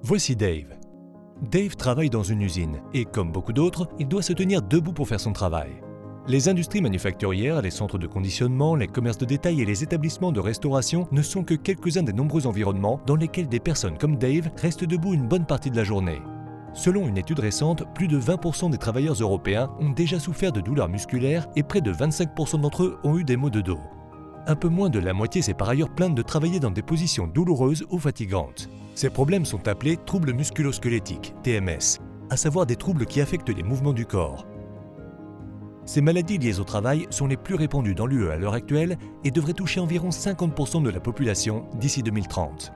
Voici Dave. Dave travaille dans une usine et, comme beaucoup d'autres, il doit se tenir debout pour faire son travail. Les industries manufacturières, les centres de conditionnement, les commerces de détail et les établissements de restauration ne sont que quelques-uns des nombreux environnements dans lesquels des personnes comme Dave restent debout une bonne partie de la journée. Selon une étude récente, plus de 20% des travailleurs européens ont déjà souffert de douleurs musculaires et près de 25% d'entre eux ont eu des maux de dos. Un peu moins de la moitié s'est par ailleurs plainte de travailler dans des positions douloureuses ou fatigantes. Ces problèmes sont appelés troubles musculo-squelettiques, TMS, à savoir des troubles qui affectent les mouvements du corps. Ces maladies liées au travail sont les plus répandues dans l'UE à l'heure actuelle et devraient toucher environ 50% de la population d'ici 2030.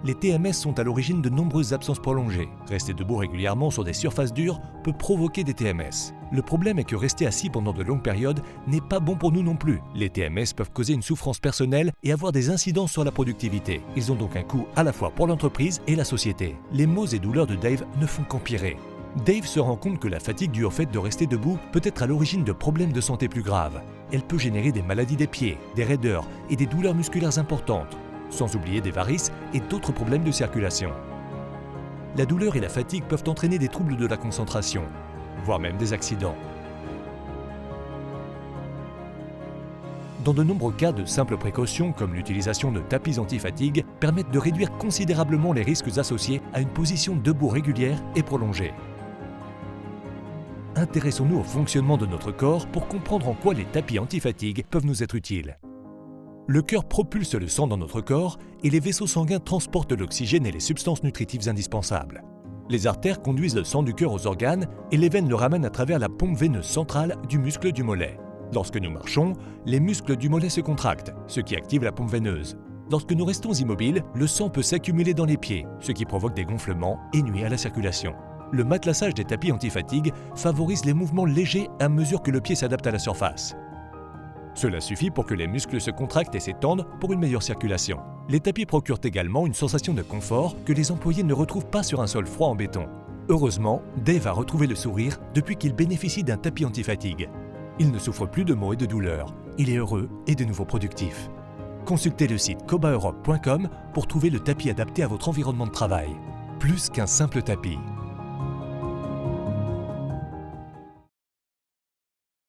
Les TMS sont à l'origine de nombreuses absences prolongées. Rester debout régulièrement sur des surfaces dures peut provoquer des TMS. Le problème est que rester assis pendant de longues périodes n'est pas bon pour nous non plus. Les TMS peuvent causer une souffrance personnelle et avoir des incidences sur la productivité. Ils ont donc un coût à la fois pour l'entreprise et la société. Les maux et douleurs de Dave ne font qu'empirer. Dave se rend compte que la fatigue due au fait de rester debout peut être à l'origine de problèmes de santé plus graves. Elle peut générer des maladies des pieds, des raideurs et des douleurs musculaires importantes, sans oublier des varices et d'autres problèmes de circulation. La douleur et la fatigue peuvent entraîner des troubles de la concentration, voire même des accidents. Dans de nombreux cas, de simples précautions comme l'utilisation de tapis anti-fatigue permettent de réduire considérablement les risques associés à une position debout régulière et prolongée. Intéressons-nous au fonctionnement de notre corps pour comprendre en quoi les tapis anti-fatigue peuvent nous être utiles. Le cœur propulse le sang dans notre corps et les vaisseaux sanguins transportent l'oxygène et les substances nutritives indispensables. Les artères conduisent le sang du cœur aux organes et les veines le ramènent à travers la pompe veineuse centrale du muscle du mollet. Lorsque nous marchons, les muscles du mollet se contractent, ce qui active la pompe veineuse. Lorsque nous restons immobiles, le sang peut s'accumuler dans les pieds, ce qui provoque des gonflements et nuit à la circulation. Le matelassage des tapis anti-fatigue favorise les mouvements légers à mesure que le pied s'adapte à la surface. Cela suffit pour que les muscles se contractent et s'étendent pour une meilleure circulation. Les tapis procurent également une sensation de confort que les employés ne retrouvent pas sur un sol froid en béton. Heureusement, Dave a retrouvé le sourire depuis qu'il bénéficie d'un tapis anti-fatigue. Il ne souffre plus de maux et de douleurs. Il est heureux et de nouveau productif. Consultez le site cobaeurope.com pour trouver le tapis adapté à votre environnement de travail. Plus qu'un simple tapis.